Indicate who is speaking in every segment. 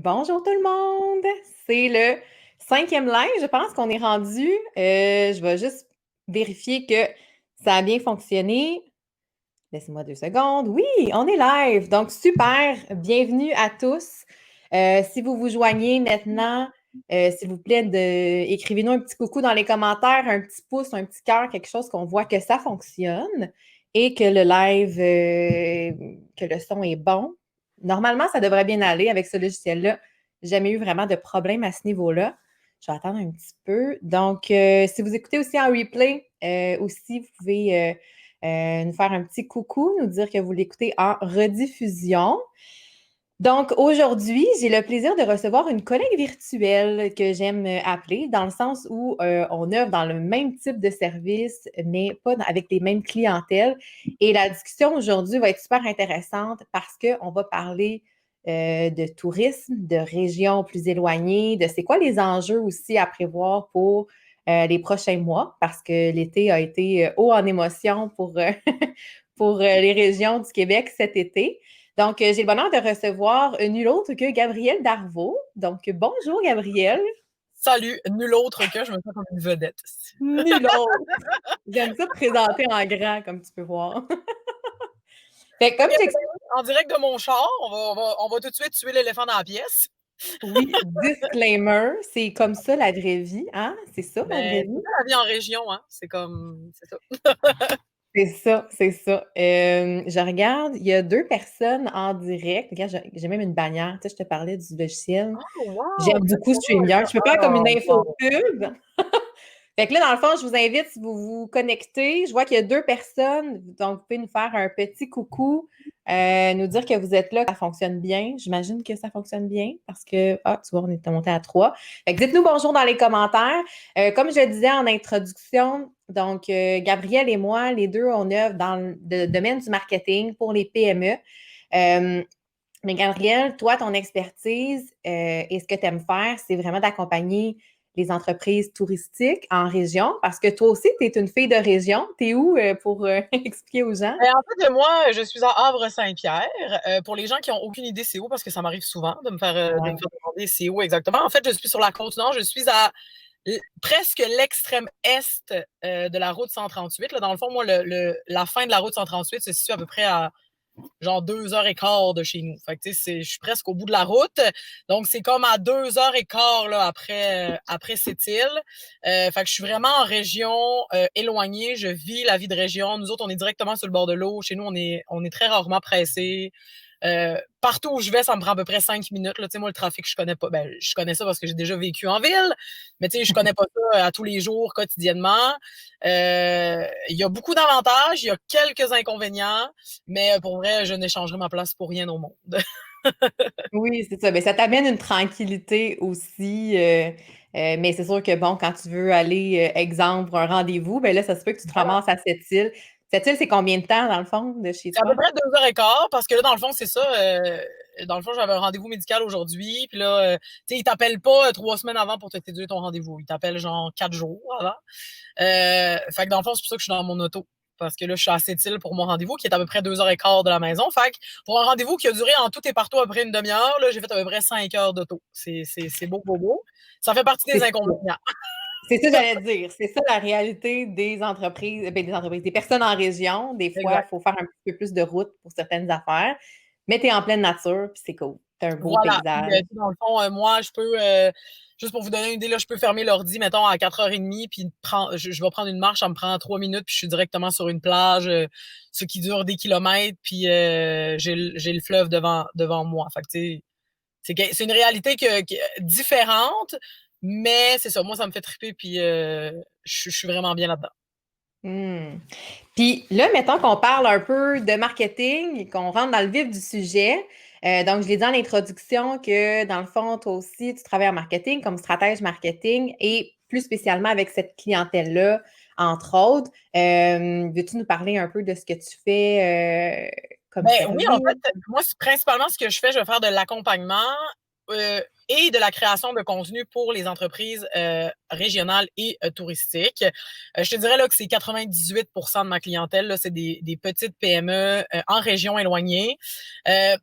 Speaker 1: Bonjour tout le monde! C'est le 5e live, je pense qu'on est rendu. Je vais juste vérifier que ça a bien fonctionné. Laissez-moi 2 secondes. Oui, on est live. Donc, super. Bienvenue à tous. Si vous vous joignez maintenant, s'il vous plaît, écrivez-nous un petit coucou dans les commentaires, un petit pouce, un petit cœur, quelque chose qu'on voit que ça fonctionne et que le live, que le son est bon. Normalement, ça devrait bien aller avec ce logiciel-là. J'ai jamais eu vraiment de problème à ce niveau-là. Je vais attendre un petit peu. Donc, si vous écoutez aussi en replay, aussi, vous pouvez nous faire un petit coucou, nous dire que vous l'écoutez en rediffusion. Donc, aujourd'hui, j'ai le plaisir de recevoir une collègue virtuelle que j'aime appeler, dans le sens où on œuvre dans le même type de service, mais pas avec les mêmes clientèles. Et la discussion aujourd'hui va être super intéressante parce qu'on va parler de tourisme, de régions plus éloignées, de c'est quoi les enjeux aussi à prévoir pour les prochains mois, parce que l'été a été haut en émotion pour, pour les régions du Québec cet été. Donc, j'ai le bonheur de recevoir nul autre que Gabrielle Darvaux. Donc, bonjour Gabrielle.
Speaker 2: Salut, nul autre que je me sens comme une vedette.
Speaker 1: Nul autre. J'aime ça te présenter en grand, comme tu peux voir. Fait que comme j'explique.
Speaker 2: En direct de mon char, on va tout de suite tuer l'éléphant dans la pièce.
Speaker 1: Oui, disclaimer, c'est comme ça la vraie vie, hein? C'est ça la vraie
Speaker 2: Mais
Speaker 1: vie?
Speaker 2: c'est ça la vie en région, hein? C'est comme. C'est ça.
Speaker 1: C'est ça, c'est ça. Je regarde, il y a 2 personnes en direct. Regarde, j'ai même une bannière. Tu sais, je te parlais du logiciel.
Speaker 2: Oh, wow!
Speaker 1: J'aime beaucoup StreamYard. Je peux faire comme une info pub. Fait que là, dans le fond, je vous invite, si vous vous connectez, je vois qu'il y a 2 personnes, donc vous pouvez nous faire un petit coucou, nous dire que vous êtes là, que ça fonctionne bien. J'imagine que ça fonctionne bien parce que, tu vois, on est monté à 3. Fait que dites-nous bonjour dans les commentaires. Comme je le disais en introduction, donc Gabrielle et moi, les deux, on œuvre dans le domaine du marketing pour les PME. Mais Gabrielle, toi, ton expertise et ce que tu aimes faire, c'est vraiment d'accompagner les entreprises touristiques en région, parce que toi aussi, tu es une fille de région. Tu es où pour expliquer aux gens?
Speaker 2: En fait, moi, je suis à Havre-Saint-Pierre. Pour les gens qui n'ont aucune idée, c'est où, parce que ça m'arrive souvent de me faire demander c'est où exactement. En fait, je suis sur la Côte-Nord, je suis à presque l'extrême est de la route 138. Là, dans le fond, moi, la fin de la route 138 se situe à peu près à genre 2h15 de chez nous. Fait que, je suis presque au bout de la route. Donc, c'est comme à 2h15 là, après cette île. Fait que je suis vraiment en région éloignée. Je vis la vie de région. Nous autres, on est directement sur le bord de l'eau. Chez nous, on est très rarement pressés. Partout où je vais, ça me prend à peu près 5 minutes. Là. Moi, le trafic, je connais pas. Ben, je connais ça parce que j'ai déjà vécu en ville, mais je connais pas ça à tous les jours, quotidiennement. Il y a beaucoup d'avantages, il y a quelques inconvénients, mais pour vrai, je n'échangerai ma place pour rien au monde.
Speaker 1: Oui, c'est ça. Mais ça t'amène une tranquillité aussi. Mais c'est sûr que, bon, quand tu veux aller, exemple, pour un rendez-vous, ben là, ça se peut que tu te ramasses à cette île. Cette île, c'est combien de temps, dans le fond, de chez
Speaker 2: C'est à peu
Speaker 1: toi?
Speaker 2: près 2h15, parce que là, dans le fond, c'est ça. Dans le fond, j'avais un rendez-vous médical aujourd'hui, puis là, ils t'appellent pas 3 semaines avant pour te céduler ton rendez-vous. Ils t'appellent genre 4 jours avant. Fait que dans le fond, c'est pour ça que je suis dans mon auto. Parce que là, je suis à Sept-Îles pour mon rendez-vous, qui est à peu près 2h15 de la maison. Fait que pour un rendez-vous qui a duré en tout et partout à peu près une demi-heure, là, j'ai fait à peu près 5 heures d'auto. C'est beau, beau, beau. Ça fait partie des
Speaker 1: C'est ça.
Speaker 2: inconvénients.
Speaker 1: C'est ça, j'allais dire. C'est ça la réalité des entreprises, des personnes en région. Des fois, il
Speaker 2: Exact.
Speaker 1: faut faire un petit peu plus de route pour certaines affaires. Mais tu es en pleine nature, puis c'est cool. Tu as un beau
Speaker 2: Voilà. Puis,
Speaker 1: paysage.
Speaker 2: dans le fond, moi, je peux, juste pour vous donner une idée, là, je peux fermer l'ordi, mettons, à 4h30, puis je vais prendre une marche, ça me prend 3 minutes, puis je suis directement sur une plage, ce qui dure des kilomètres, puis j'ai le fleuve devant moi. Fait que, tu sais, c'est une réalité différente, mais c'est ça, moi, ça me fait triper, puis je suis vraiment bien là-dedans.
Speaker 1: Hmm. Puis là, mettons qu'on parle un peu de marketing et qu'on rentre dans le vif du sujet. Donc, je l'ai dit en introduction que, dans le fond, toi aussi, tu travailles en marketing comme stratège marketing et plus spécialement avec cette clientèle-là, entre autres. Veux-tu nous parler un peu de ce que tu fais comme
Speaker 2: Ben oui, en
Speaker 1: service?
Speaker 2: fait, moi, principalement, ce que je fais, je vais faire de l'accompagnement et de la création de contenu pour les entreprises régionales et touristiques. Je te dirais là, que c'est 98% de ma clientèle, là, c'est des petites PME en région éloignée. Euh,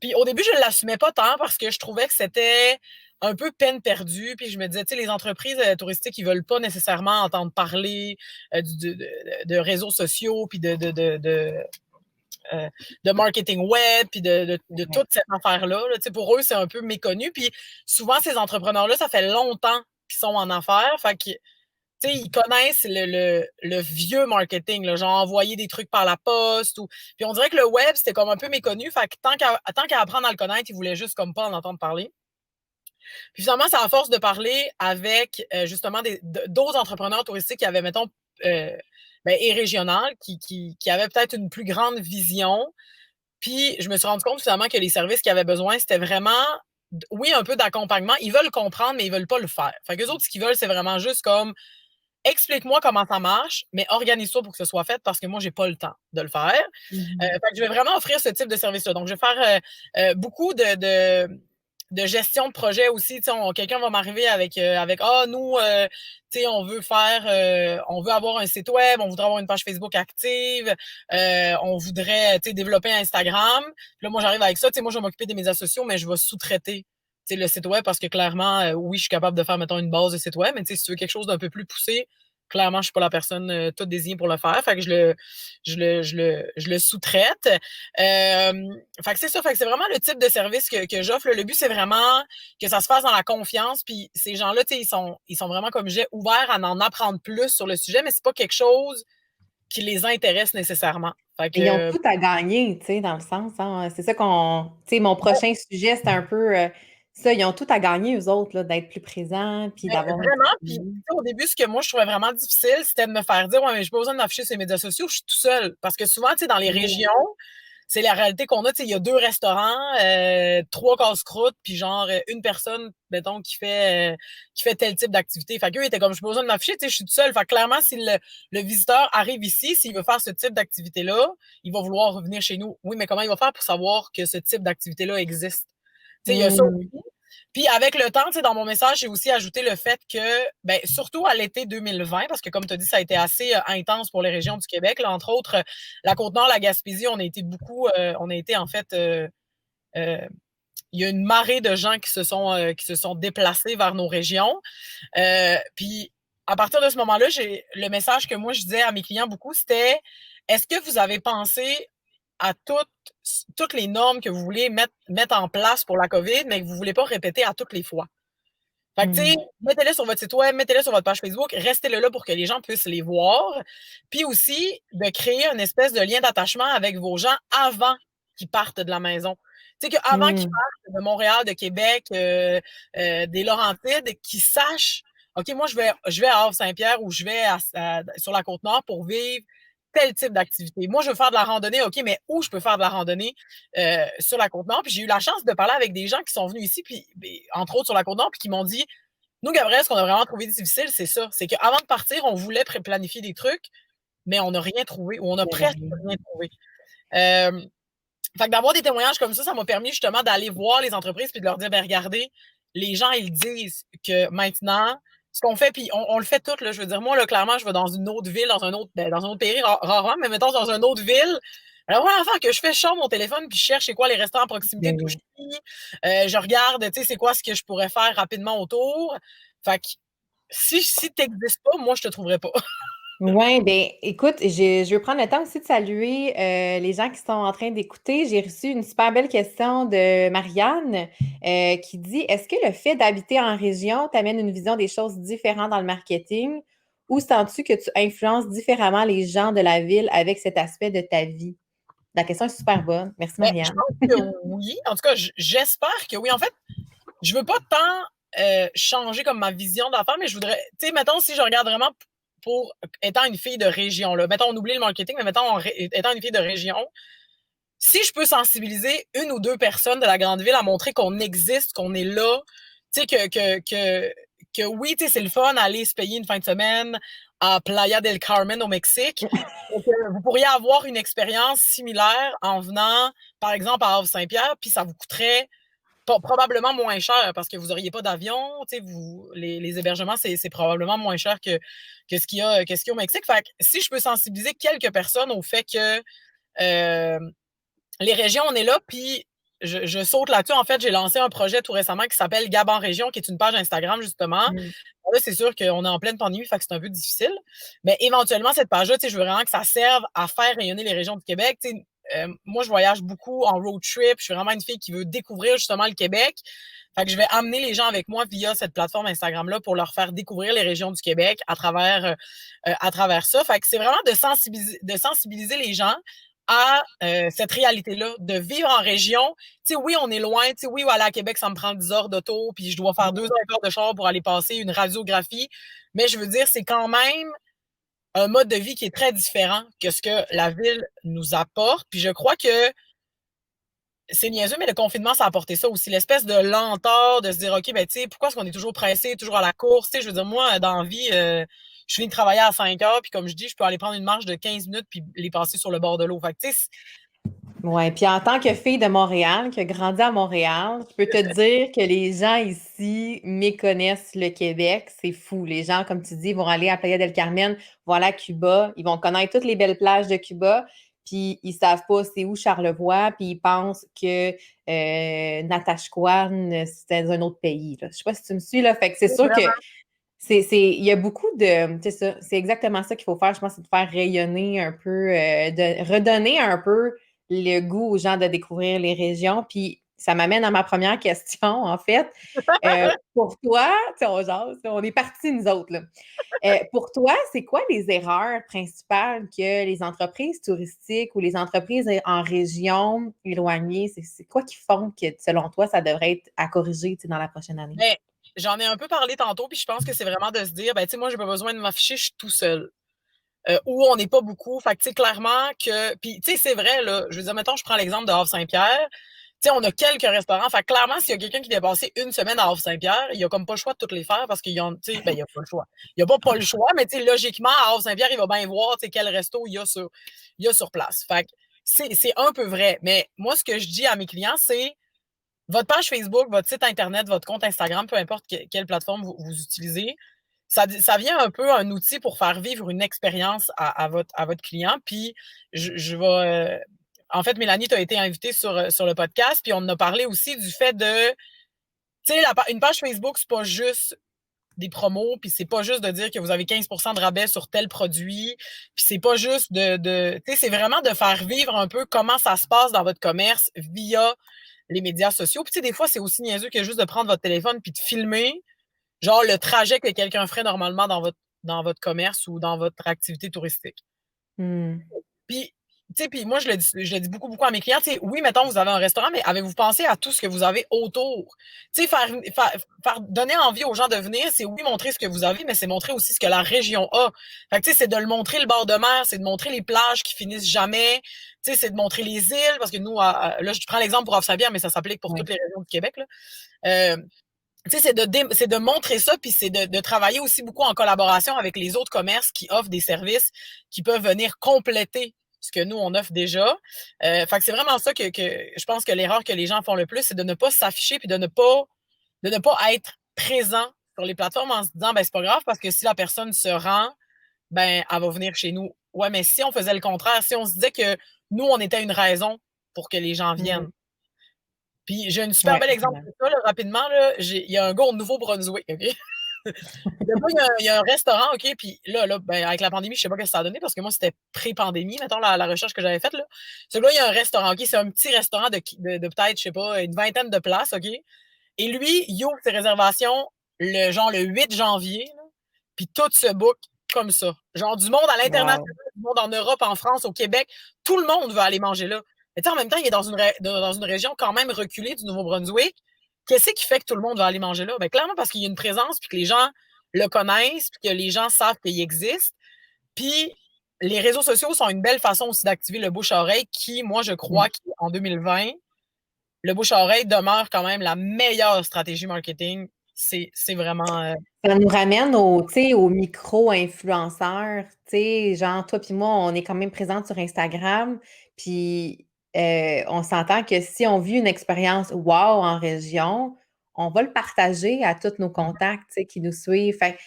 Speaker 2: Puis au début, je ne l'assumais pas tant parce que je trouvais que c'était un peu peine perdue. Puis je me disais, tu sais, les entreprises touristiques, ils veulent pas nécessairement entendre parler de réseaux sociaux, puis de marketing web, puis de toute cette affaire-là. Là. Tu sais, pour eux, c'est un peu méconnu. Puis souvent, ces entrepreneurs-là, ça fait longtemps qu'ils sont en affaires. Fait que tu sais, ils connaissent le vieux marketing, là, genre envoyer des trucs par la poste. Puis on dirait que le web, c'était comme un peu méconnu. Fait que tant qu'à apprendre à le connaître, ils voulaient juste comme pas en entendre parler. Puis finalement, c'est à force de parler avec justement d'autres entrepreneurs touristiques qui avaient, mettons, et régionales, qui avaient peut-être une plus grande vision. Puis je me suis rendu compte finalement que les services qu'ils avaient besoin, c'était vraiment, oui, un peu d'accompagnement. Ils veulent comprendre, mais ils veulent pas le faire. Fait qu'eux autres, ce qu'ils veulent, c'est vraiment juste comme explique-moi comment ça marche, mais organise-toi pour que ce soit fait parce que moi, j'ai pas le temps de le faire. Fait que je vais vraiment offrir ce type de service-là. Donc, je vais faire beaucoup de gestion de projet aussi. Quelqu'un va m'arriver avec nous, on veut on veut avoir un site web, on voudrait avoir une page Facebook active, on voudrait développer Instagram. Puis là, moi, j'arrive avec ça. Moi, je vais m'occuper des médias sociaux, mais je vais sous-traiter le site web parce que clairement, oui, je suis capable de faire, mettons, une base de site web, mais si tu veux quelque chose d'un peu plus poussé, clairement, je suis pas la personne toute désignée pour le faire. Fait que je le sous-traite. Fait que c'est ça. Fait que c'est vraiment le type de service que j'offre. Le but, c'est vraiment que ça se fasse dans la confiance. Puis ces gens-là, ils sont vraiment, comme j'ai ouverts à en apprendre plus sur le sujet, mais c'est pas quelque chose qui les intéresse nécessairement. Fait que,
Speaker 1: Ils ont tout à gagner, tu sais, dans le sens, hein. C'est ça qu'on. Tu sais, mon prochain sujet, c'est un peu ça. Ils ont tout à gagner, eux autres, là, d'être plus présents, puis d'avoir un
Speaker 2: vraiment, puis
Speaker 1: petit.
Speaker 2: au début, ce que moi je trouvais vraiment difficile, c'était de me faire dire, ouais, mais j'ai pas besoin de m'afficher sur les médias sociaux, je suis tout seul. Parce que souvent, tu sais, dans les régions, c'est la réalité qu'on a. Tu sais, il y a 2 restaurants, 3 casse-croûtes, puis genre une personne, mettons, qui fait tel type d'activité. Fait qu'eux, ils étaient comme, j'ai pas besoin de m'afficher, tu sais, je suis tout seul. Fait que clairement, si le visiteur arrive ici, s'il veut faire ce type d'activité-là, il va vouloir revenir chez nous. Oui, mais comment il va faire pour savoir que ce type d'activité-là existe? Tu sais, il y a ça aussi. Puis avec le temps, dans mon message, j'ai aussi ajouté le fait que, ben, surtout à l'été 2020, parce que comme tu as dit, ça a été assez intense pour les régions du Québec. Là, entre autres, la Côte-Nord, la Gaspésie, on a été beaucoup, on a été en fait, il y a une marée de gens qui se sont déplacés vers nos régions. Puis à partir de ce moment-là, le message que moi je disais à mes clients beaucoup, c'était est-ce que vous avez pensé à toutes les normes que vous voulez mettre en place pour la COVID, mais que vous ne voulez pas répéter à toutes les fois. Fait que, tu sais, mettez-les sur votre site web, mettez-les sur votre page Facebook, restez-le là pour que les gens puissent les voir. Puis aussi, de créer une espèce de lien d'attachement avec vos gens avant qu'ils partent de la maison. Tu sais, qu'avant qu'ils partent de Montréal, de Québec, des Laurentides, qu'ils sachent, OK, moi, je vais à Havre-Saint-Pierre ou je vais sur la Côte-Nord pour vivre tel type d'activité. Moi, je veux faire de la randonnée, OK, mais où je peux faire de la randonnée sur la Côte-Nord? Puis j'ai eu la chance de parler avec des gens qui sont venus ici, puis entre autres sur la Côte-Nord, puis qui m'ont dit, nous, Gabriel, ce qu'on a vraiment trouvé difficile, c'est ça. C'est qu'avant de partir, on voulait planifier des trucs, mais on n'a rien trouvé, ou on a presque rien trouvé. Fait que d'avoir des témoignages comme ça m'a permis justement d'aller voir les entreprises puis de leur dire, ben regardez, les gens, ils disent que maintenant, ce qu'on fait, puis on le fait tout, là, je veux dire, moi, là, clairement, je vais dans une autre ville, dans un autre pays, rarement, mais mettons dans une autre ville. Alors, ouais, enfin, que je fais, je sors mon téléphone, puis je cherche c'est quoi les restaurants à proximité d'où je suis. Je regarde, tu sais, c'est quoi ce que je pourrais faire rapidement autour. Fait que si t'existes pas, moi, je te trouverai pas.
Speaker 1: Oui, bien, écoute, je veux prendre le temps aussi de saluer les gens qui sont en train d'écouter. J'ai reçu une super belle question de Marianne qui dit, est-ce que le fait d'habiter en région t'amène une vision des choses différentes dans le marketing ou sens-tu que tu influences différemment les gens de la ville avec cet aspect de ta vie? La question est super bonne. Merci,
Speaker 2: Ben, je
Speaker 1: Marianne.
Speaker 2: pense que oui. En tout cas, j'espère que oui. En fait, je veux pas tant changer comme ma vision d'affaires, mais je voudrais, tu sais, mettons, si je regarde vraiment pour étant une fille de région, là, mettons, on oublie le marketing, mais mettons, étant une fille de région, si je peux sensibiliser 1 ou 2 personnes de la grande ville à montrer qu'on existe, qu'on est là, tu sais, que oui, tu sais, c'est le fun d'aller se payer une fin de semaine à Playa del Carmen au Mexique, et que vous pourriez avoir une expérience similaire en venant, par exemple, à Havre-Saint-Pierre, puis ça vous coûterait probablement moins cher parce que vous n'auriez pas d'avion. Les hébergements, c'est probablement moins cher que ce qu'il y a au Mexique. Fait que si je peux sensibiliser quelques personnes au fait que les régions, on est là, puis je saute là-dessus. En fait, j'ai lancé un projet tout récemment qui s'appelle Gab en région, qui est une page Instagram, justement. Là, c'est sûr qu'on est en pleine pandémie, fait que c'est un peu difficile. Mais éventuellement, cette page-là, je veux vraiment que ça serve à faire rayonner les régions du Québec. Moi, je voyage beaucoup en road trip. Je suis vraiment une fille qui veut découvrir justement le Québec. Fait que je vais amener les gens avec moi via cette plateforme Instagram-là pour leur faire découvrir les régions du Québec à travers ça. Fait que c'est vraiment de sensibiliser les gens à cette réalité-là, de vivre en région. Oui, on est loin. Oui, aller à Québec, ça me prend 10 heures d'auto, puis je dois faire 2 heures de char pour aller passer une radiographie. Mais je veux dire, c'est quand même un mode de vie qui est très différent que ce que la ville nous apporte. Puis je crois que c'est niaiseux, mais le confinement, ça a apporté ça aussi. L'espèce de lenteur, de se dire, OK, ben, tu sais, pourquoi est-ce qu'on est toujours pressé, toujours à la course? Je veux dire, moi, dans la vie, je finis de travailler à 5 heures, puis comme je dis, je peux aller prendre une marche de 15 minutes, puis les passer sur le bord de l'eau. Fait que, tu sais,
Speaker 1: Oui, puis en tant que fille de Montréal, qui a grandi à Montréal, je peux te dire que les gens ici méconnaissent le Québec. C'est fou. Les gens, comme tu dis, vont aller à Playa del Carmen, vont aller à Cuba, ils vont connaître toutes les belles plages de Cuba, puis ils savent pas c'est où Charlevoix, puis ils pensent que Natashquan, c'était dans un autre pays, là. Je sais pas si tu me suis, là. Fait que c'est sûr que
Speaker 2: vraiment.
Speaker 1: il y a beaucoup de, c'est ça, c'est exactement ça qu'il faut faire, je pense, c'est de faire rayonner un peu, de redonner un peu le goût aux gens de découvrir les régions. Puis ça m'amène à ma première question, en fait. Pour toi, tu sais, on jase, on est partis, nous autres, là. Pour toi, c'est quoi les erreurs principales que les entreprises touristiques ou les entreprises en région éloignée, c'est quoi qui font que, selon toi, ça devrait être à corriger, tu sais, dans la prochaine année?
Speaker 2: Ben, j'en ai un peu parlé tantôt, puis je pense que c'est vraiment de se dire, ben, tu sais, moi, j'ai pas besoin de m'afficher, je suis tout seul. Où on n'est pas beaucoup. Fait que, tu sais, clairement que. Puis, tu sais, c'est vrai, là. Je veux dire, mettons, je prends l'exemple de Havre-Saint-Pierre. Tu sais, on a quelques restaurants. Fait que, clairement, s'il y a quelqu'un qui vient passer une semaine à Havre-Saint-Pierre, il a comme pas le choix de toutes les faire parce qu'il y a, tu sais, ben, il y a pas le choix. Il y a pas le choix, mais, tu sais, logiquement, à Havre-Saint-Pierre, il va bien voir, tu sais, quel resto il y a sur place. Fait que, c'est un peu vrai. Mais moi, ce que je dis à mes clients, c'est votre page Facebook, votre site Internet, votre compte Instagram, peu importe quelle plateforme vous utilisez, ça vient un peu un outil pour faire vivre une expérience à votre client. Puis, je vais. En fait, Mélanie, tu as été invitée sur le podcast, puis on a parlé aussi du fait de. Tu sais, une page Facebook, c'est pas juste des promos, puis c'est pas juste de dire que vous avez 15% de rabais sur tel produit, puis c'est pas juste tu sais, c'est vraiment de faire vivre un peu comment ça se passe dans votre commerce via les médias sociaux. Puis tu sais, des fois, c'est aussi niaiseux que juste de prendre votre téléphone puis de filmer, genre le trajet que quelqu'un ferait normalement dans votre commerce ou dans votre activité touristique.
Speaker 1: Hmm.
Speaker 2: Puis, tu sais, puis moi, je le dis beaucoup, beaucoup à mes clients. Tu sais, oui, mettons, vous avez un restaurant, mais avez-vous pensé à tout ce que vous avez autour? Tu sais, faire donner envie aux gens de venir, c'est oui, montrer ce que vous avez, mais c'est montrer aussi ce que la région a. Fait que, tu sais, c'est de le montrer le bord de mer, c'est de montrer les plages qui finissent jamais. Tu sais, c'est de montrer les îles, parce que nous, là, je prends l'exemple pour Havre-Saint-Pierre, mais ça s'applique pour
Speaker 1: Ouais.
Speaker 2: toutes les régions du Québec, là. Tu sais, c'est de montrer ça, puis c'est de travailler aussi beaucoup en collaboration avec les autres commerces qui offrent des services qui peuvent venir compléter ce que nous, on offre déjà. Fait que c'est vraiment ça que je pense que l'erreur que les gens font le plus, c'est de ne pas s'afficher puis de ne pas être présent sur les plateformes en se disant, ben c'est pas grave parce que si la personne se rend, ben elle va venir chez nous. Ouais, mais si on faisait le contraire, si on se disait que nous, on était une raison pour que les gens viennent,
Speaker 1: Mhm.
Speaker 2: puis j'ai un super
Speaker 1: Ouais,
Speaker 2: bel exemple
Speaker 1: vraiment.
Speaker 2: de ça, là, rapidement. Là, il y a un gars au Nouveau-Brunswick, OK? Le gars, il y a un restaurant, OK? Puis là, ben, avec la pandémie, je sais pas ce que ça a donné parce que moi, c'était pré-pandémie, mettons, la recherche que j'avais faite. Là. Ce gars, il y a un restaurant, OK? C'est un petit restaurant de peut-être, je sais pas, une vingtaine de places, OK? Et lui, il ouvre ses réservations le 8 janvier, là, puis tout se book comme ça. Genre du monde à l'international,
Speaker 1: Wow.
Speaker 2: du monde en Europe, en France, au Québec, tout le monde veut aller manger là. Mais tu sais, en même temps, il est dans une région quand même reculée du Nouveau-Brunswick. Qu'est-ce qui fait que tout le monde va aller manger là? Ben, clairement, parce qu'il y a une présence, puis que les gens le connaissent, puis que les gens savent qu'il existe. Puis les réseaux sociaux sont une belle façon aussi d'activer le bouche-à-oreille qui, moi, je crois qu'en 2020, le bouche-à-oreille demeure quand même la meilleure stratégie marketing. C'est vraiment.
Speaker 1: Ça nous ramène tu sais, aux micro-influenceurs, tu sais, genre toi puis moi, on est quand même présente sur Instagram, puis on s'entend que si on vit une expérience wow en région, on va le partager à tous nos contacts, tu sais, qui nous suivent. Fait que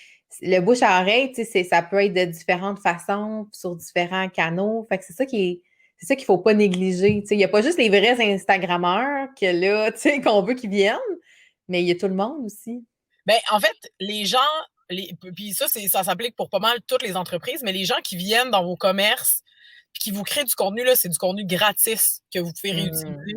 Speaker 1: le bouche à oreille, tu sais, ça peut être de différentes façons, sur différents canaux. Fait que c'est ça qui est, c'est ça qu'il faut pas négliger. Il n'y a pas juste les vrais Instagrammeurs que là, qu'on veut qu'ils viennent, mais il y a tout le monde aussi.
Speaker 2: Ben, en fait, les gens, puis ça s'applique pour pas mal toutes les entreprises, mais les gens qui viennent dans vos commerces puis qui vous créent du contenu, là, c'est du contenu gratis que vous pouvez réutiliser.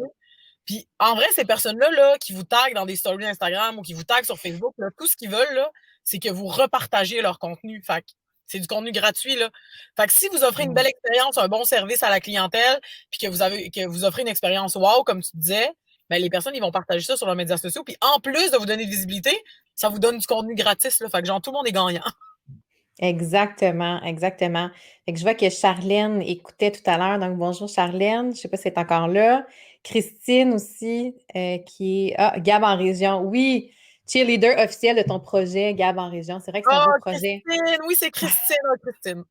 Speaker 2: Puis en vrai, ces personnes-là là, qui vous taguent dans des stories Instagram ou qui vous taguent sur Facebook, là, tout ce qu'ils veulent, là, c'est que vous repartagiez leur contenu. Fait que c'est du contenu gratuit. Là. Fait que si vous offrez une belle expérience, un bon service à la clientèle, puis que vous offrez une expérience wow, comme tu disais, ben, les personnes, ils vont partager ça sur leurs médias sociaux. Puis en plus de vous donner de visibilité, ça vous donne du contenu gratis. Là. Fait que genre, tout le monde est gagnant.
Speaker 1: Exactement, exactement. Fait que je vois que Charlène écoutait tout à l'heure. Donc, bonjour Charlène. Je ne sais pas si elle est encore là. Christine aussi, qui est... Ah, Gab en région. Oui, cheerleader officiel de ton projet, Gab en région. C'est vrai que c'est un beau projet.
Speaker 2: Christine! Oui, c'est Christine. Christine.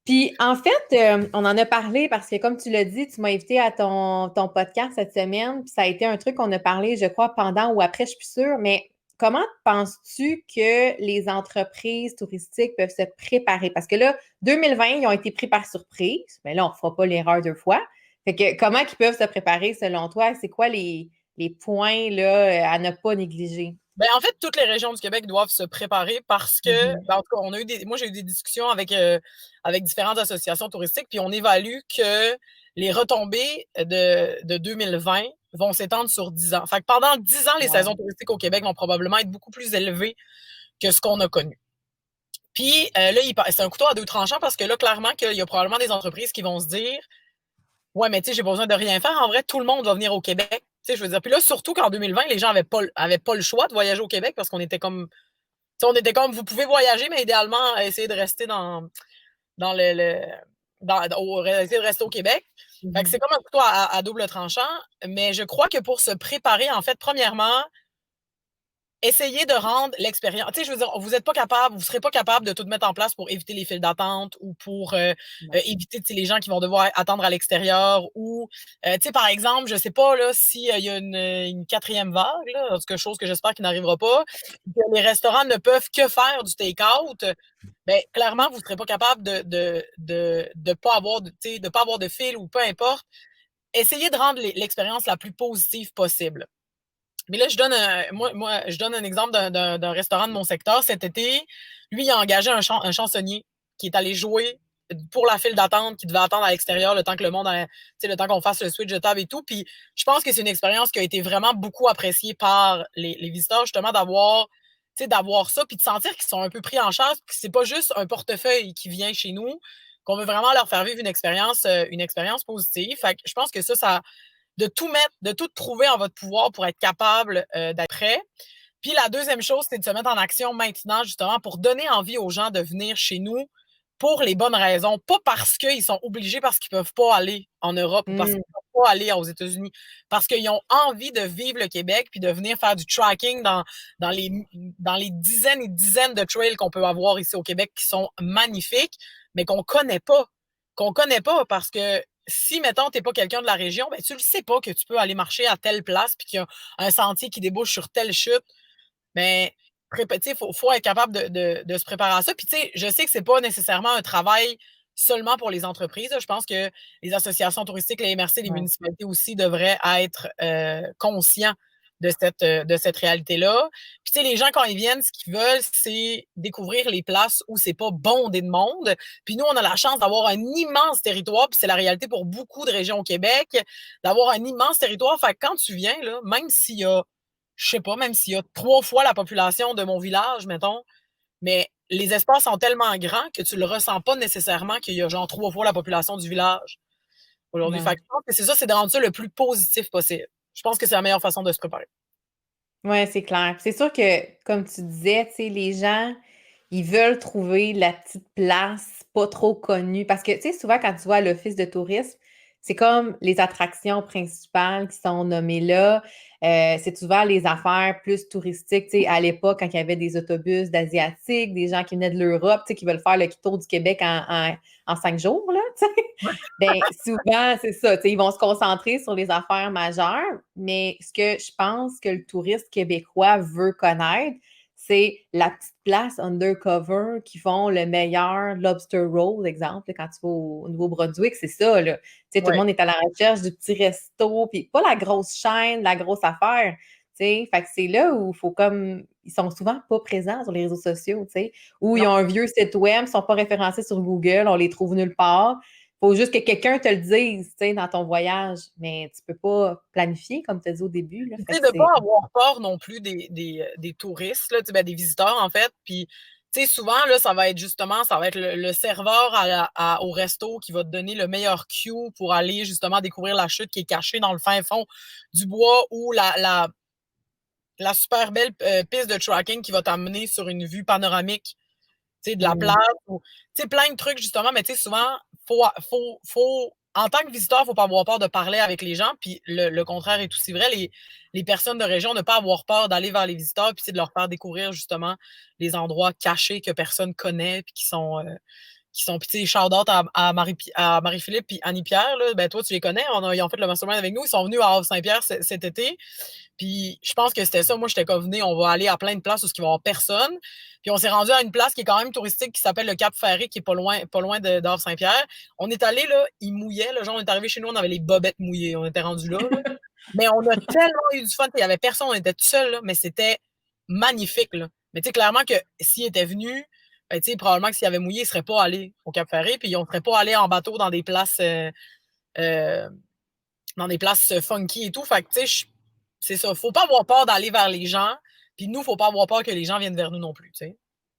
Speaker 1: Puis, en fait, on en a parlé parce que, comme tu l'as dit, tu m'as invité à ton podcast cette semaine. Puis, ça a été un truc qu'on a parlé, je crois, pendant ou après, je suis plus sûre. Mais comment penses-tu que les entreprises touristiques peuvent se préparer? Parce que là, 2020, ils ont été pris par surprise. Mais là, on ne fera pas l'erreur deux fois. Fait que comment ils peuvent se préparer selon toi? C'est quoi les points là, à ne pas négliger?
Speaker 2: Ben, en fait, toutes les régions du Québec doivent se préparer parce que, ben, en tout cas, moi, j'ai eu des discussions avec différentes associations touristiques, puis on évalue que les retombées de 2020 vont s'étendre sur 10 ans. Fait que pendant 10 ans, les saisons touristiques au Québec vont probablement être beaucoup plus élevées que ce qu'on a connu. Puis là, c'est un couteau à deux tranchants parce que là, clairement, qu'il y a probablement des entreprises qui vont se dire ouais, mais tu sais, j'ai pas besoin de rien faire. En vrai, tout le monde va venir au Québec. Tu sais, je veux dire. Puis là, surtout qu'en 2020, les gens avaient pas le choix de voyager au Québec parce qu'on était comme. Tu sais, on était comme, vous pouvez voyager, mais idéalement, essayer de rester dans essayer de rester au Québec. Fait que c'est comme un couteau à double tranchant. Mais je crois que pour se préparer, en fait, premièrement, essayez de rendre l'expérience. Tu sais, je veux dire, vous êtes pas capable, vous serez pas capable de tout mettre en place pour éviter les files d'attente ou pour éviter les gens qui vont devoir attendre à l'extérieur ou, tu sais, par exemple, je sais pas là s'il y a une quatrième vague, là, quelque chose que j'espère qu'il n'arrivera pas, que les restaurants ne peuvent que faire du take-out. Ben, clairement, vous serez pas capable de pas avoir de pas avoir de fil ou peu importe. Essayez de rendre l'expérience la plus positive possible. Mais là, je donne un exemple d'un restaurant de mon secteur. Cet été, lui, il a engagé un chansonnier qui est allé jouer pour la file d'attente, qui devait attendre à l'extérieur le temps que le temps qu'on fasse le switch de table et tout. Puis je pense que c'est une expérience qui a été vraiment beaucoup appréciée par les visiteurs, justement, d'avoir ça, puis de sentir qu'ils sont un peu pris en charge, que c'est pas juste un portefeuille qui vient chez nous, qu'on veut vraiment leur faire vivre une expérience positive. Fait que je pense que ça de tout mettre, de tout trouver en votre pouvoir pour être capable d'être prêt. Puis la deuxième chose, c'est de se mettre en action maintenant, justement, pour donner envie aux gens de venir chez nous pour les bonnes raisons. Pas parce qu'ils sont obligés, parce qu'ils ne peuvent pas aller en Europe ou parce qu'ils ne peuvent pas aller aux États-Unis. Parce qu'ils ont envie de vivre le Québec puis de venir faire du tracking dans les dizaines et dizaines de trails qu'on peut avoir ici au Québec qui sont magnifiques, mais qu'on connaît pas. Qu'on connaît pas parce que si, mettons, t'es pas quelqu'un de la région, ben, tu le sais pas que tu peux aller marcher à telle place puis qu'il y a un sentier qui débouche sur telle chute. Mais, il faut être capable de se préparer à ça. Puis, tu sais, je sais que c'est pas nécessairement un travail seulement pour les entreprises. Je pense que les associations touristiques, les MRC, les municipalités aussi devraient être conscients de cette réalité-là. Puis, tu sais, les gens, quand ils viennent, ce qu'ils veulent, c'est découvrir les places où c'est pas bondé de monde. Puis nous, on a la chance d'avoir un immense territoire, puis c'est la réalité pour beaucoup de régions au Québec, d'avoir un immense territoire. Fait que quand tu viens, là, même s'il y a, je sais pas, même s'il y a 3 fois la population de mon village, mettons, mais les espaces sont tellement grands que tu le ressens pas nécessairement qu'il y a genre 3 fois la population du village aujourd'hui. Fait que je pense que c'est ça, c'est de rendre ça le plus positif possible. Je pense que c'est la meilleure façon de se préparer.
Speaker 1: Oui, c'est clair. C'est sûr que, comme tu disais, tu sais, les gens, ils veulent trouver la petite place pas trop connue. Parce que, tu sais, souvent, quand tu vas à l'office de tourisme, c'est comme les attractions principales qui sont nommées là. C'est souvent les affaires plus touristiques. Tu sais, à l'époque, quand il y avait des autobus d'Asiatiques, des gens qui venaient de l'Europe, tu sais, qui veulent faire le tour du Québec en 5 jours, là, tu sais. Bien, souvent, c'est ça. Tu sais, ils vont se concentrer sur les affaires majeures, mais ce que je pense que le touriste québécois veut connaître, c'est la petite place undercover qui font le meilleur lobster roll, exemple, quand tu vas au Nouveau-Brunswick, c'est ça, là. Tu sais, tout le
Speaker 2: Ouais.
Speaker 1: monde est à la recherche du petit resto, puis pas la grosse chaîne, la grosse affaire, tu sais. Fait que c'est là où il faut comme... Ils sont souvent pas présents sur les réseaux sociaux, tu sais, ou ils
Speaker 2: Non.
Speaker 1: ont un vieux site web, ils sont pas référencés sur Google, on les trouve nulle part. Faut juste que quelqu'un te le dise, tu sais, dans ton voyage, mais tu peux pas planifier, comme tu as dit au début, là.
Speaker 2: Tu
Speaker 1: Fait
Speaker 2: sais,
Speaker 1: que
Speaker 2: de
Speaker 1: c'est...
Speaker 2: pas avoir peur non plus des touristes, là, tu sais, ben, des visiteurs, en fait. Puis, tu sais, souvent, là, ça va être justement, ça va être le serveur au resto qui va te donner le meilleur cue pour aller justement découvrir la chute qui est cachée dans le fin fond du bois ou la super belle piste de tracking qui va t'amener sur une vue panoramique, tu sais, de la plage. Ou, tu sais, plein de trucs, justement, mais tu sais, souvent, en tant que visiteur, il ne faut pas avoir peur de parler avec les gens. Puis le contraire est aussi vrai. Les personnes de région ne pas avoir peur d'aller vers les visiteurs, puis c'est de leur faire découvrir justement les endroits cachés que personne connaît, puis qui sont, puis tu sais, shout-out à Marie-Philippe puis Annie-Pierre, là, ben toi, tu les connais, ils ont fait le mastermind avec nous, ils sont venus à Havre-Saint-Pierre cet été, puis je pense que c'était ça, moi, j'étais comme venu, on va aller à plein de places où il va y avoir personne, puis on s'est rendu à une place qui est quand même touristique, qui s'appelle le Cap-Ferré, qui est pas loin d'Havre-Saint-Pierre. On est allé, là, il mouillait, là, genre, on est arrivé chez nous, on avait les bobettes mouillées, on était rendu là, là. Mais on a tellement eu du fun, il y avait personne, on était tout seul, là, mais c'était magnifique, là. Mais tu sais, clairement que s'il était venu, ben, tu sais, probablement que s'il avait mouillé, il ne serait pas allé au Cap-Ferré, puis on ne serait pas allé en bateau euh, dans des places funky et tout. Fait que, tu sais, c'est ça. Faut pas avoir peur d'aller vers les gens, puis nous, faut pas avoir peur que les gens viennent vers nous non plus, tu sais.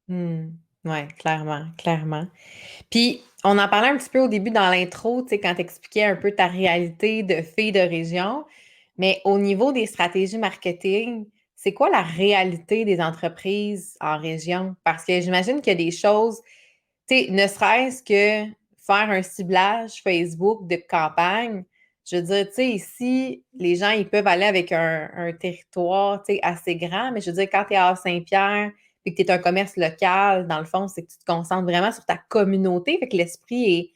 Speaker 1: Oui, clairement, clairement. Puis, on en parlait un petit peu au début dans l'intro, tu sais, quand tu expliquais un peu ta réalité de fille de région. Mais au niveau des stratégies marketing, c'est quoi la réalité des entreprises en région? Parce que j'imagine qu'il y a des choses, tu sais, ne serait-ce que faire un ciblage Facebook de campagne. Je veux dire, tu sais, ici, les gens, ils peuvent aller avec un territoire, tu sais, assez grand, mais je veux dire, quand tu es à Saint-Pierre, puis que tu es un commerce local, dans le fond, c'est que tu te concentres vraiment sur ta communauté, fait que l'esprit est...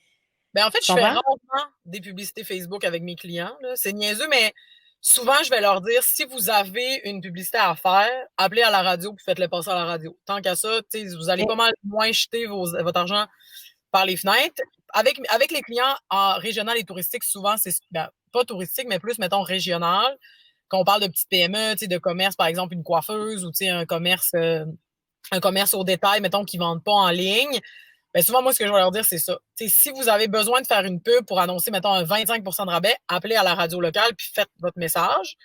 Speaker 2: Ben, en fait,
Speaker 1: Tu
Speaker 2: je fais
Speaker 1: comprends?
Speaker 2: rarement des publicités Facebook avec mes clients, là. C'est niaiseux, mais souvent, je vais leur dire, si vous avez une publicité à faire, appelez à la radio puis faites-le passer à la radio. Tant qu'à ça, tu sais, vous allez pas
Speaker 1: OK.
Speaker 2: mal moins jeter votre argent par les fenêtres. Avec les clients en régional et touristique, souvent, c'est ben, pas touristique, mais plus, mettons, régional. Quand on parle de petites PME, de commerce, par exemple, une coiffeuse ou un commerce au détail, mettons, qui ne vendent pas en ligne, ben souvent, moi, ce que je vais leur dire, c'est ça. T'sais, si vous avez besoin de faire une pub pour annoncer, mettons, un 25 de rabais, appelez à la radio locale puis faites votre message. Ça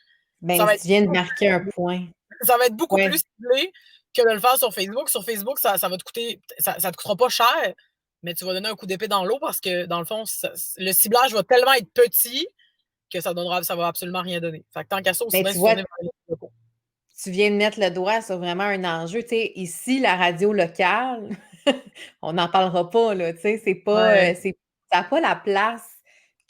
Speaker 1: Ben,
Speaker 2: va
Speaker 1: tu
Speaker 2: être,
Speaker 1: viens de marquer un point.
Speaker 2: ça va être beaucoup plus
Speaker 1: Ouais.
Speaker 2: ciblé que de le faire sur Facebook. Sur Facebook, ça va te coûter, ça te coûtera pas cher, mais tu vas donner un coup d'épée dans l'eau parce que, dans le fond, le ciblage va tellement être petit que ça va absolument rien donner. Fait que tant qu'à ça, aussi
Speaker 1: Ben,
Speaker 2: bien
Speaker 1: tu
Speaker 2: se
Speaker 1: vois,
Speaker 2: tourner vers les locaux.
Speaker 1: tu viens de mettre le doigt sur vraiment un enjeu. Tu sais, ici, la radio locale, on n'en parlera pas, là. Tu sais, c'est pas,
Speaker 2: Ouais.
Speaker 1: ça n'a pas la place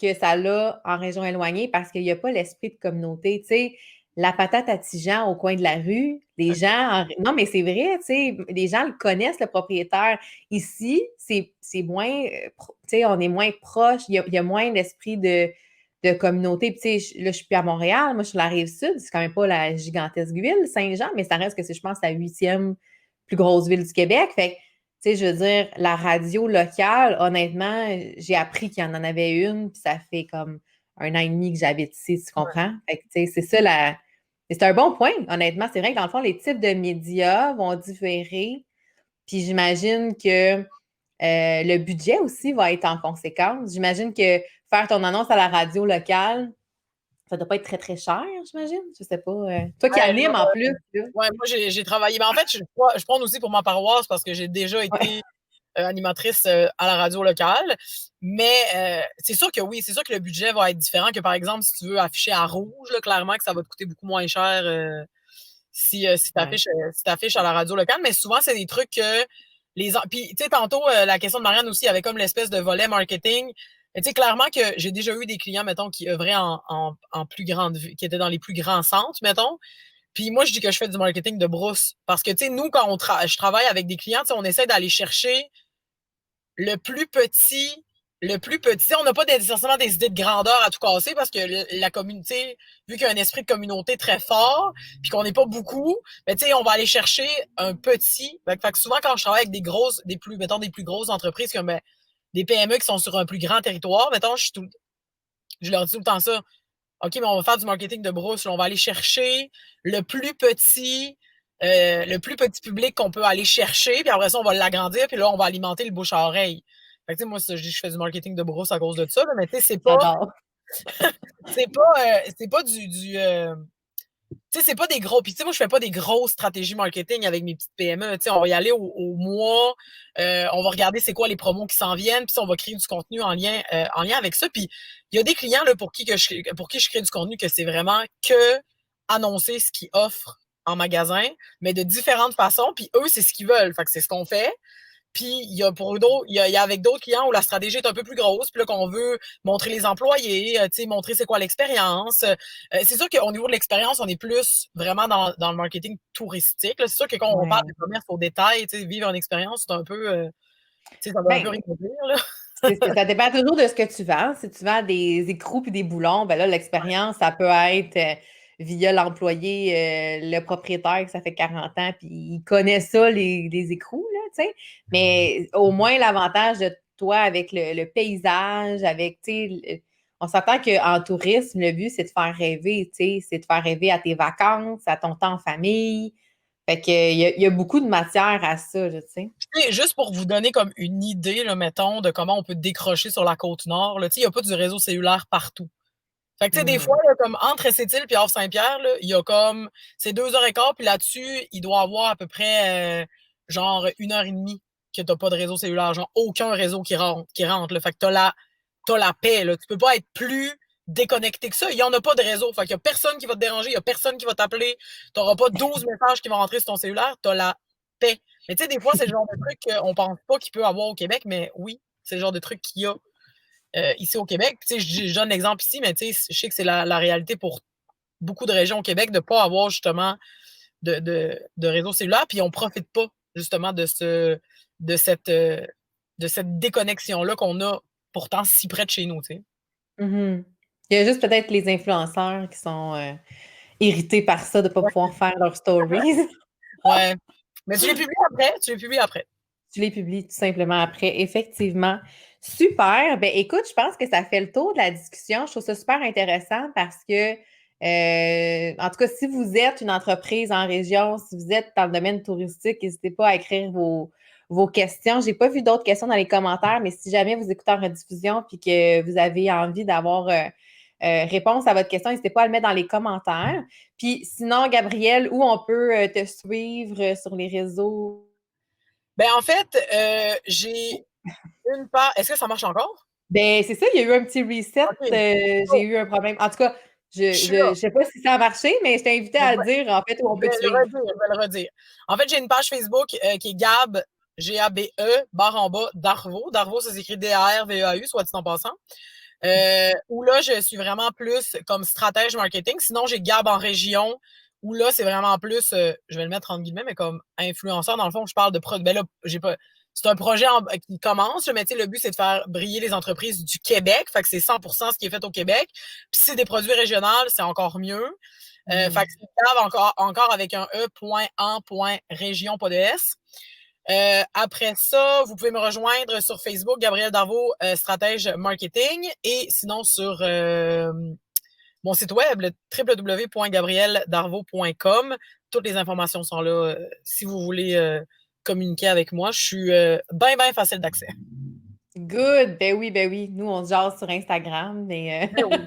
Speaker 1: que ça a en région éloignée parce qu'il n'y a pas l'esprit de communauté. Tu sais, la patate à Tijan au coin de la rue, les gens, non, mais c'est vrai, tu sais, les gens le connaissent, le propriétaire. Ici, c'est moins, tu sais, on est moins proche, il y a moins d'esprit de communauté. Puis, tu sais, là, je suis plus à Montréal, moi, je suis sur la Rive-Sud, c'est quand même pas la gigantesque ville, Saint-Jean, mais ça reste que c'est, je pense, la 8e plus grosse ville du Québec. Fait que, tu sais, je veux dire, la radio locale, honnêtement, j'ai appris qu'il y en avait une, puis ça fait comme 1 an et demi que j'habite ici, tu comprends? Fait que, tu sais, c'est ça la... C'est un bon point, honnêtement. C'est vrai que dans le fond, les types de médias vont différer, puis j'imagine que le budget aussi va être en conséquence. J'imagine que faire ton annonce à la radio locale, ça doit pas être très, très cher, j'imagine. Je sais pas. Toi qui
Speaker 2: Là,
Speaker 1: animes en plus, là.
Speaker 2: ouais, moi, j'ai travaillé. Mais en fait, je prends aussi pour ma paroisse parce que j'ai déjà
Speaker 1: Ouais.
Speaker 2: été animatrice à la radio locale. Mais c'est sûr que oui, c'est sûr que le budget va être différent que, par exemple, si tu veux afficher à rouge, là, clairement que ça va te coûter beaucoup moins cher si tu
Speaker 1: Ouais.
Speaker 2: affiches à la radio locale. Mais souvent, c'est des trucs que Puis, tu sais, tantôt, la question de Marianne aussi, il y avait comme l'espèce de volet marketing. Tu sais, clairement que j'ai déjà eu des clients, mettons, qui œuvraient en plus grande ville, qui étaient dans les plus grands centres, mettons. Puis moi, je dis que je fais du marketing de brousse. Parce que, tu sais, nous, quand je travaille avec des clients, on essaie d'aller chercher le plus petit le plus petit, on n'a pas nécessairement des idées de grandeur à tout casser parce que la communauté, vu qu'il y a un esprit de communauté très fort, puis qu'on n'est pas beaucoup, mais tu sais, on va aller chercher un petit. Fait que souvent, quand je travaille avec mettons, des plus grosses entreprises comme des PME qui sont sur un plus grand territoire, mettons, je leur dis tout le temps ça. OK, mais on va faire du marketing de brousse. Là, on va aller chercher le plus petit public qu'on peut aller chercher, puis après ça, on va l'agrandir, puis là, on va alimenter le bouche à oreille. Fait que, moi, je dis je fais du marketing de brousse à cause de ça, là, mais tu sais,
Speaker 1: J'adore.
Speaker 2: c'est pas tu sais, c'est pas des gros. Puis, tu sais, moi, je fais pas des grosses stratégies marketing avec mes petites PME. Tu sais, on va y aller au mois. On va regarder c'est quoi les promos qui s'en viennent. Puis, on va créer du contenu en lien avec ça. Puis, il y a des clients là, pour qui je crée du contenu que c'est vraiment que annoncer ce qu'ils offrent en magasin, mais de différentes façons. Puis, eux, c'est ce qu'ils veulent. Fait que c'est ce qu'on fait. Puis il y a pour d'autres, il y a avec d'autres clients où la stratégie est un peu plus grosse, puis là qu'on veut montrer les employés, tu sais, montrer c'est quoi l'expérience. C'est sûr qu'au niveau de l'expérience, on est plus vraiment dans le marketing touristique. C'est sûr que quand on parle
Speaker 1: Ouais.
Speaker 2: de commerce au détail, tu sais, vivre une expérience, c'est un peu, tu sais, ça veut un peu
Speaker 1: Ben,
Speaker 2: rien dire, là.
Speaker 1: ça dépend toujours de ce que tu vends. Si tu vends des écrous puis des boulons, ben là, l'expérience, ça peut être via l'employé, le propriétaire, que ça fait 40 ans, puis il connaît ça, les écrous, là, tu sais. Mais au moins, l'avantage de toi avec le paysage, avec, tu sais, on s'entend qu'en tourisme, le but, c'est de faire rêver, tu sais, c'est de faire rêver à tes vacances, à ton temps en famille. Fait que, il y a beaucoup de matière à ça, tu sais.
Speaker 2: Tu sais, juste pour vous donner comme une idée, là, mettons, de comment on peut décrocher sur la côte nord, là, tu sais, il n'y a pas du réseau cellulaire partout. Fait que, tu sais, des fois,
Speaker 1: Mhm.
Speaker 2: là, comme entre Sept-Îles et Havre-Saint-Pierre, là, il y a comme, c'est 2 heures et quart, puis là-dessus, il doit avoir à peu près, genre, 1 heure et demie que t'as pas de réseau cellulaire, genre, aucun réseau qui rentre, là. Fait que t'as la paix, là. Tu peux pas être plus déconnecté que ça. Il y en a pas de réseau. Fait qu'il y a personne qui va te déranger, il y a personne qui va t'appeler. T'auras pas 12 messages qui vont rentrer sur ton cellulaire. T'as la paix. Mais tu sais, des fois, c'est le genre de truc qu'on pense pas qu'il peut avoir au Québec, mais oui, c'est le genre de truc qu'il y a ici au Québec. Tu sais, je donne l'exemple ici, mais tu sais, je sais que c'est la réalité pour beaucoup de régions au Québec de ne pas avoir justement de réseau cellulaire, puis on ne profite pas justement de cette, euh, de cette déconnexion-là qu'on a pourtant si près de chez nous. Tu sais.
Speaker 1: Mhm. Il y a juste peut-être les influenceurs qui sont irrités par ça de ne pas
Speaker 2: Ouais.
Speaker 1: pouvoir faire leurs stories.
Speaker 2: Ouais. Mais tu les publies après. Tu les publies après.
Speaker 1: Tu les publies tout simplement après, effectivement. Super. Ben écoute, je pense que ça fait le tour de la discussion. Je trouve ça super intéressant parce que, en tout cas, si vous êtes une entreprise en région, si vous êtes dans le domaine touristique, n'hésitez pas à écrire vos questions. Je n'ai pas vu d'autres questions dans les commentaires, mais si jamais vous écoutez en rediffusion puis que vous avez envie d'avoir réponse à votre question, n'hésitez pas à le mettre dans les commentaires. Puis sinon, Gabrielle, où on peut te suivre sur les réseaux?
Speaker 2: Ben, en fait, j'ai une part. Est-ce que ça marche encore?
Speaker 1: Ben, c'est ça, il y a eu un petit reset.
Speaker 2: OK.
Speaker 1: J'ai
Speaker 2: Oh,
Speaker 1: eu un problème. En tout cas,
Speaker 2: je
Speaker 1: je
Speaker 2: suis là.
Speaker 1: je, je sais pas si ça a marché, mais je t'ai invité
Speaker 2: Mais
Speaker 1: à le dire, en fait, où on
Speaker 2: je
Speaker 1: peut
Speaker 2: vais
Speaker 1: te
Speaker 2: le
Speaker 1: suivre.
Speaker 2: redire, je vais le redire. En fait, j'ai une page Facebook qui est Gab, G-A-B-E, barre en bas, Darvaux. Darvaux, ça s'écrit D-A-R-V-E-A-U, soit dit en passant. Où là, je suis vraiment plus comme stratège marketing. Sinon, j'ai Gab en région, où là, c'est vraiment plus, je vais le mettre entre guillemets, mais comme influenceur. Dans le fond, je parle de produits. Ben là, j'ai pas. C'est un projet qui commence, mais tu sais, le but, c'est de faire briller les entreprises du Québec. Fait que c'est 100% ce qui est fait au Québec. Puis si c'est des produits régionaux, c'est encore mieux. Fait que c'est Gab encore avec un E.en.région, pas de S. Après ça, vous pouvez me rejoindre sur Facebook, Gabrielle Darvaux, stratège marketing, et sinon sur mon site web, le www.gabrieldarvaux.com. Toutes les informations sont là si vous voulez communiquer avec moi. Je suis bien, bien facile d'accès.
Speaker 1: Good. Ben oui. Nous, on se jase sur Instagram, mais
Speaker 2: Ben oui.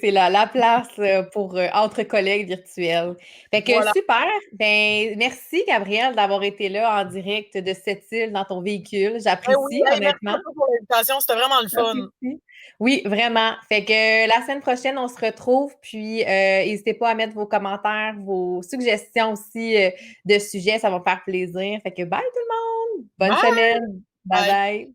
Speaker 1: c'est la place pour entre collègues virtuels. Fait que
Speaker 2: Voilà.
Speaker 1: super. Ben, merci, Gabrielle, d'avoir été là en direct de cette île dans ton véhicule.
Speaker 2: Ben oui,
Speaker 1: J'apprécie,
Speaker 2: hey, merci
Speaker 1: honnêtement.
Speaker 2: beaucoup pour l'invitation. C'était vraiment le fun.
Speaker 1: J'apprécie. Oui, vraiment. Fait que la semaine prochaine, on se retrouve. Puis, n'hésitez pas à mettre vos commentaires, vos suggestions aussi de sujets. Ça va me faire plaisir. Fait que bye tout le monde. Bonne
Speaker 2: Bye!
Speaker 1: semaine. Bye
Speaker 2: Bye!
Speaker 1: bye.